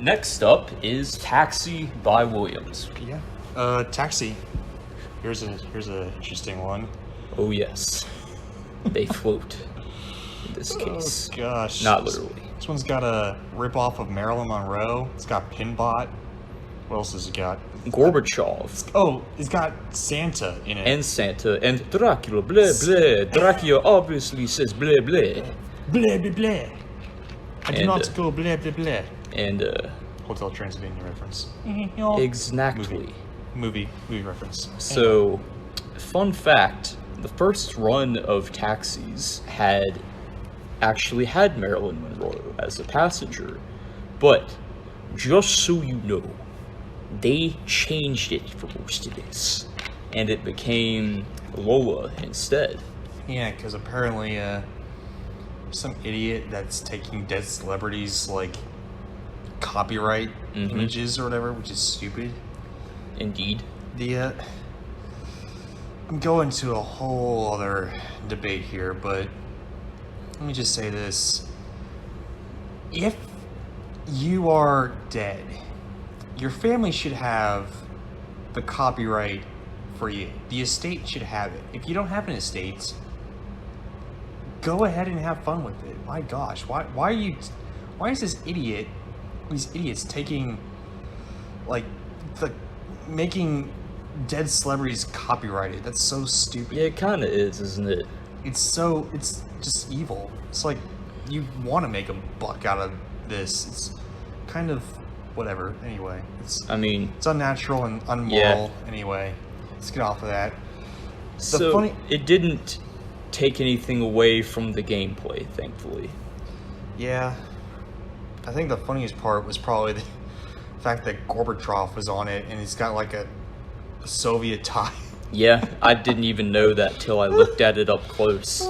Next up is Taxi by Williams. Yeah. Taxi. Here's a interesting one. Oh yes, they float. In this case, Oh gosh. not literally. This one's got a rip-off of Marilyn Monroe. It's got Pinbot. What else has it got? Gorbachev Oh, it's got Santa in it. and Santa and Dracula. Blah blah. Dracula obviously says blah blah. Blah, blah, blah. I do And, not go blah, blah, blah. And Hotel Transylvania reference. exactly. Movie reference. So, fun fact: the first run of Taxis actually had Marilyn Monroe as a passenger, but just so you know, they changed it for most of this, and it became Lola instead. Yeah, because apparently some idiot that's taking dead celebrities like copyright images or whatever, which is stupid. Indeed. I'm going to a whole other debate here, but let me just say this. If you are dead, your family should have the copyright for you. The estate should have it. If you don't have an estate, go ahead and have fun with it. My gosh, why is these idiots taking, like, making dead celebrities copyrighted? That's so stupid. Yeah, it kind of is, isn't it? It's just evil. It's like you want to make a buck out of this. It's kind of whatever. Anyway, it's unnatural and unmoral. Yeah. Anyway, let's get off of that. It didn't take anything away from the gameplay, thankfully. Yeah, I think the funniest part was probably the fact that Gorbachev was on it, and he's got like a Soviet tie. Yeah, I didn't even know that till I looked at it up close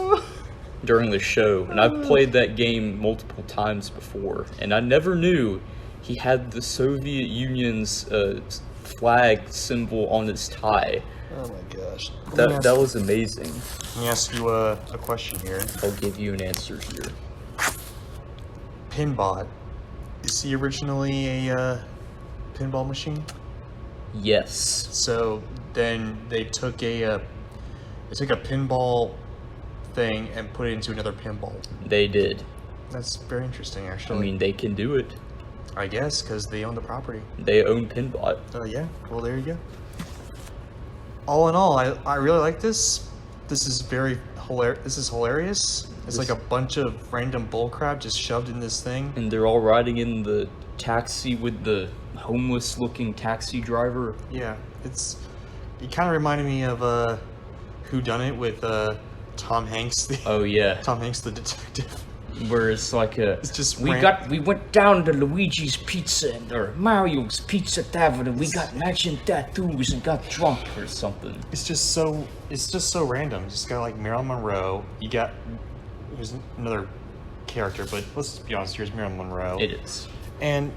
during the show. And I've played that game multiple times before, and I never knew he had the Soviet Union's flag symbol on his tie. Oh my gosh. That was amazing. Let me ask you a question here. I'll give you an answer here. Pinbot, is he originally a pinball machine? Yes. So then they took a pinball thing and put it into another pinball. They did. That's very interesting, actually. I mean, they can do it. I guess because they own the property. They own Pinbot. Yeah. Well, there you go. All in all, I really like this. This is very hilarious. This is hilarious. It's like a bunch of random bullcrap just shoved in this thing. And they're all riding in the taxi with the homeless-looking taxi driver. Yeah, it kind of reminded me of Whodunit with Tom Hanks. Oh yeah. Tom Hanks the detective. Where it's like we went down to Luigi's Pizza or Mario's Pizza Tavern and we got matching tattoos and got drunk or something. It's just so random. Just got like Marilyn Monroe. Here's another character, but let's be honest. Here's Marilyn Monroe. It is. And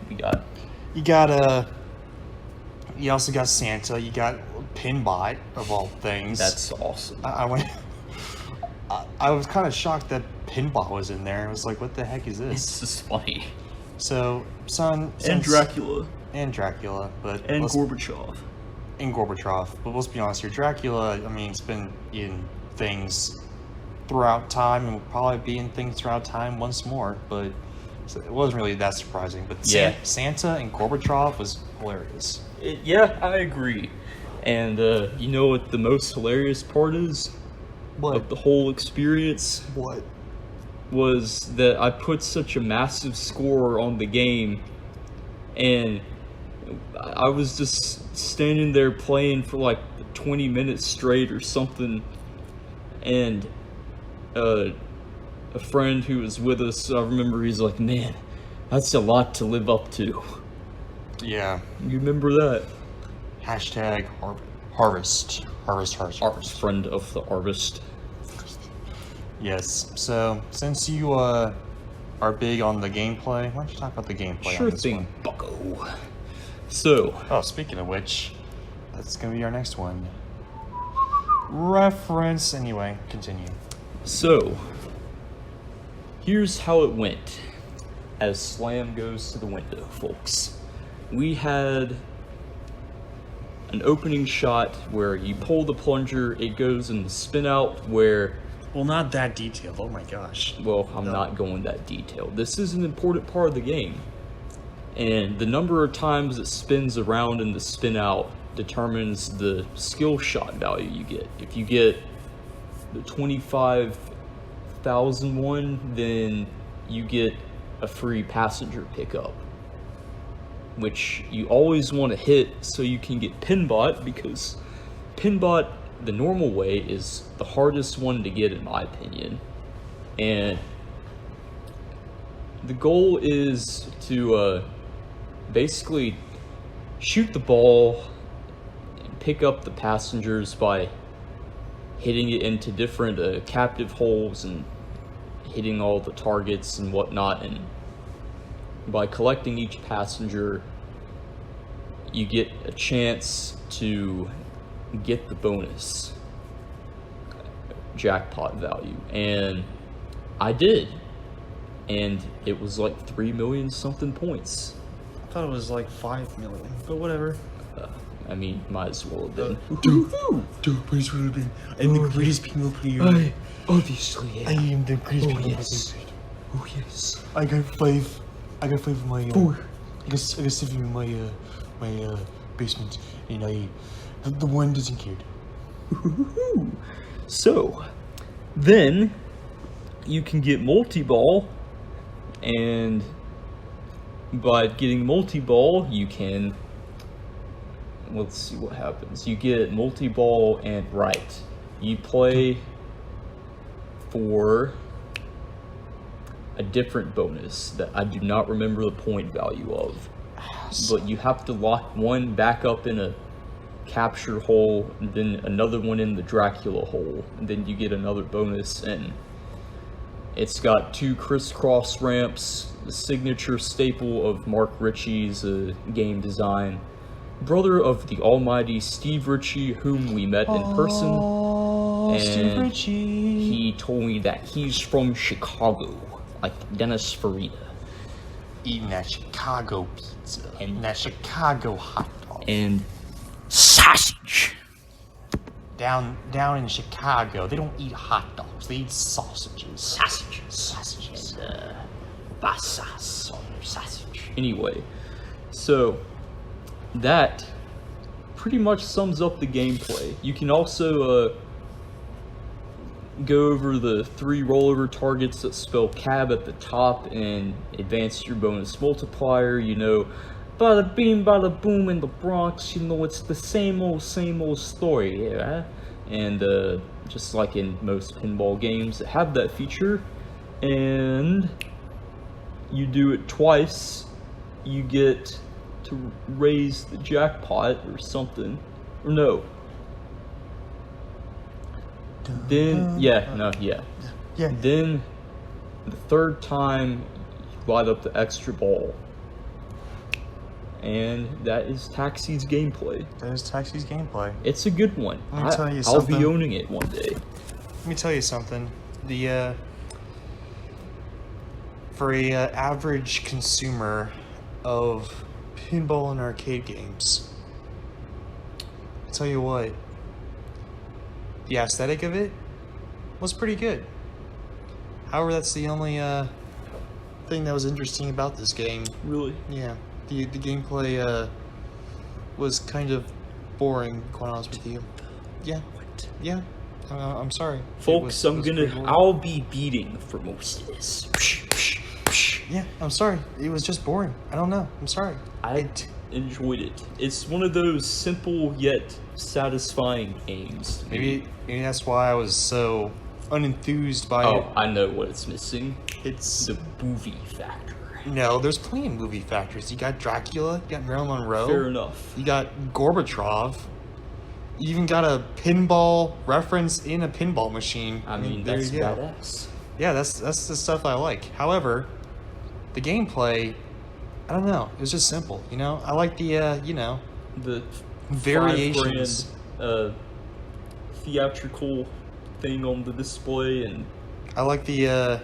you also got Santa. You got Pinbot of all things. That's awesome. I was kind of shocked that Pinbot was in there. I was like, what the heck is this? It's just funny. So, and Dracula. And Dracula, but... And Gorbachev. And Gorbachev. But let's be honest here, Dracula, I mean, it's been in things throughout time and will probably be in things throughout time once more, but it wasn't really that surprising. But yeah. Santa and Gorbachev was hilarious. Yeah, I agree. And you know what the most hilarious part is? What? Of the whole experience? What? Was that I put such a massive score on the game, and I was just standing there playing for like 20 minutes straight or something, and a friend who was with us, I remember he's like, man, that's a lot to live up to. Yeah. You remember that? Hashtag harvest. Friend of the harvest. Yes. So, since you are big on the gameplay, why don't you talk about the gameplay Sure on this thing, one? bucko. So. Oh, speaking of which, that's going to be our next one. Reference. Anyway, continue. So, here's how it went. as slam goes to the window, folks. We had an opening shot where you pull the plunger, it goes in the spin out where... Well, not that detailed. Oh my gosh. Well, I'm not going that detailed. This is an important part of the game. And the number of times it spins around in the spin out determines the skill shot value you get. If you get the 25,000 one, then you get a free passenger pickup, which you always want to hit so you can get Pinbot, because Pinbot, the normal way, is the hardest one to get in my opinion. And the goal is to basically shoot the ball and pick up the passengers by hitting it into different captive holes and hitting all the targets and whatnot. And by collecting each passenger, you get a chance to get the bonus jackpot value. And I did, and it was like 3 million something points. I thought it was like 5 million, but whatever. I mean, might as well have been. Dude, might as well have been. I'm the greatest pinball player. Obviously I am the greatest pinball player. Oh yes. I got five of my. 4. I got 7 in my basement, and the one doesn't care. So, then you can get multi-ball, and by getting multi-ball, you can, let's see what happens. You get multi-ball and right. You play for a different bonus that I do not remember the point value of. But you have to lock one back up in a capture hole, and then another one in the Dracula hole, and then you get another bonus. And it's got 2 crisscross ramps, the signature staple of Mark Ritchie's game design, brother of the almighty Steve Ritchie, whom we met in person. And Steve Ritchie. he told me that he's from Chicago, like Dennis Farina. Eating that Chicago pizza and that Chicago hot dog. And sausage. Down in Chicago, they don't eat hot dogs. They eat sausages. Sausages. And basas on their sausage. Anyway, so that pretty much sums up the gameplay. You can also go over the 3 rollover targets that spell cab at the top and advance your bonus multiplier. You know, bada bing, bada boom in the Bronx. You know, it's the same old story, yeah? And just like in most pinball games that have that feature, and you do it twice, you get to raise the jackpot or something. Or no. Then, yeah. Then, the 3rd time, you light up the extra ball. And that is Taxi's gameplay. That is Taxi's gameplay. It's a good one. Let me tell you I'll something. be owning it one day. Let me tell you something. The for a average consumer of pinball and arcade games, I'll tell you what, the aesthetic of it was pretty good. However, that's the only thing that was interesting about this game. Really? Yeah, the gameplay was kind of boring, quite honest with you. Yeah. What? Yeah. I'm sorry. Folks, It was pretty boring. I'll be beating for most of this. Yeah, I'm sorry. It was just boring. I don't know. I'm sorry. I enjoyed it. It's one of those simple yet satisfying games. Maybe that's why I was so unenthused by it. Oh, I know what it's missing. It's The movie factor. no. There's plenty of movie factors. You got Dracula. You got Marilyn Monroe. Fair enough. You got Gorbachev. You even got a pinball reference in a pinball machine. I mean, there that's you go. badass. Yeah, that's the stuff I like. However, the gameplay, I don't know. It was just simple. You know, I like the The variations. $5,000, theatrical thing on the display, and I like the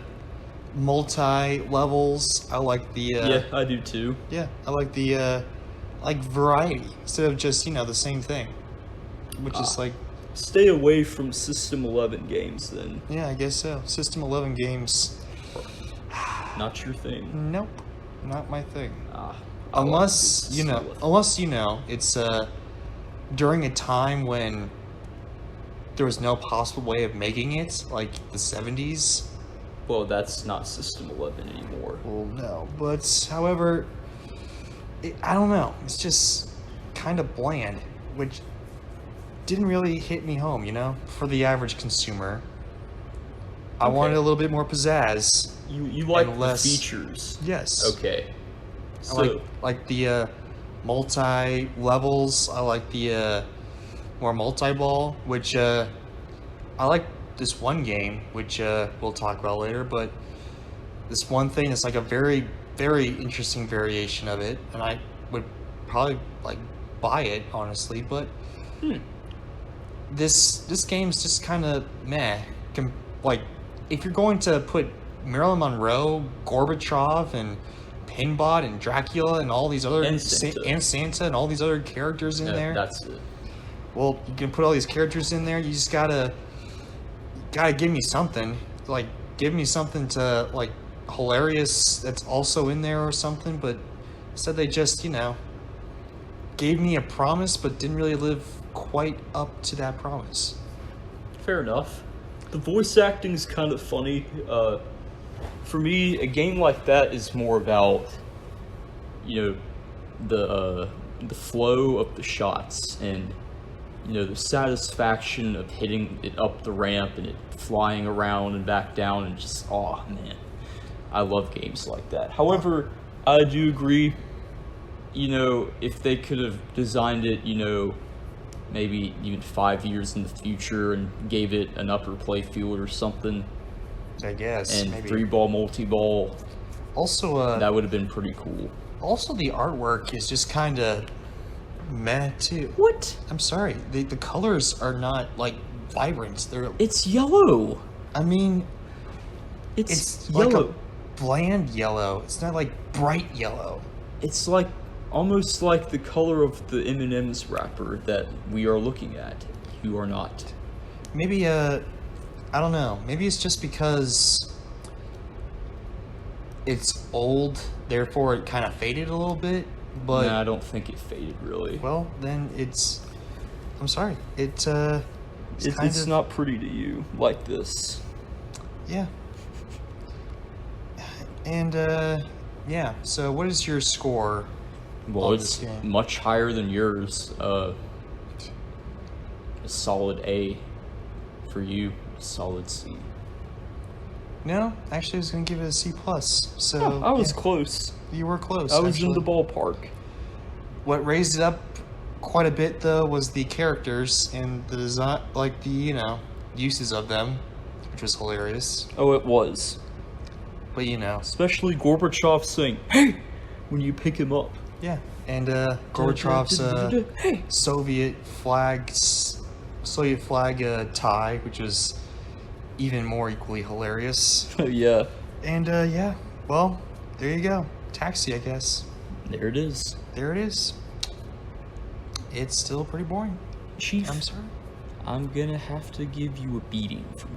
multi-levels. I like the Yeah, I do too. yeah, I like the like variety instead of just, the same thing. Which is like, Stay away from System 11 games then. yeah, I guess so. System 11 games, Not your thing. nope, not my thing. I Unless, like System 11. it's during a time when there was no possible way of making it, like the 70s. Well, that's not System 11 anymore. Well, no, but however, I don't know. It's just kind of bland, which didn't really hit me home, for the average consumer. I Okay. wanted a little bit more pizzazz. You like And the less- features. Yes. Okay. I So, like the multi levels. I like the more multi ball, which I like this one game, which we'll talk about later. But this one thing is like a very very interesting variation of it, and I would probably like buy it honestly. But this game's just kind of meh. Like if you're going to put Marilyn Monroe, Gorbachev, and Pinbot and Dracula and all these other And Santa. and Santa and all these other characters in there. that's it. Well, you can put all these characters in there. You just gotta give me something. Like give me something to like hilarious that's also in there or something. But instead they just gave me a promise, but didn't really live quite up to that promise. Fair enough. The voice acting's kind of funny. For me, a game like that is more about, the flow of the shots and, the satisfaction of hitting it up the ramp and it flying around and back down and just, oh man, I love games like that. However, I do agree, if they could have designed it, maybe even 5 years in the future and gave it an upper play field or something, I guess and maybe. 3-ball, multi-ball, Also, that would have been pretty cool. also the artwork is just kind of meh too. What? I'm sorry, the colors are not like vibrant. They're, It's yellow. I mean, It's it's yellow. like a bland yellow. It's not like bright yellow. It's like almost like the color of the M&M's wrapper that we are looking at. You are not. Maybe I don't know. Maybe it's just because it's old, therefore it kind of faded a little bit. But Nah, I don't think it faded really. well, then it's. I'm sorry. It's It's not pretty to you like this. Yeah. And yeah. So what is your score? Well, on it's this game? much higher than yours. A solid A for you. Solid C. No, actually, I was gonna give it a C plus. So Oh, I was yeah, close. you were close. I was in actually. the ballpark. What raised it up quite a bit though was the characters and the design, like the uses of them, which was hilarious. Oh, it was. But Especially Gorbachev saying, "Hey," when you pick him up. yeah. And Gorbachev's Hey. Soviet flag tie, which was even more equally hilarious. Yeah. And yeah, well, there you go. Taxi, I guess. There it is. There it is. It's still pretty boring. Chief, I'm sorry. I'm gonna have to give you a beating for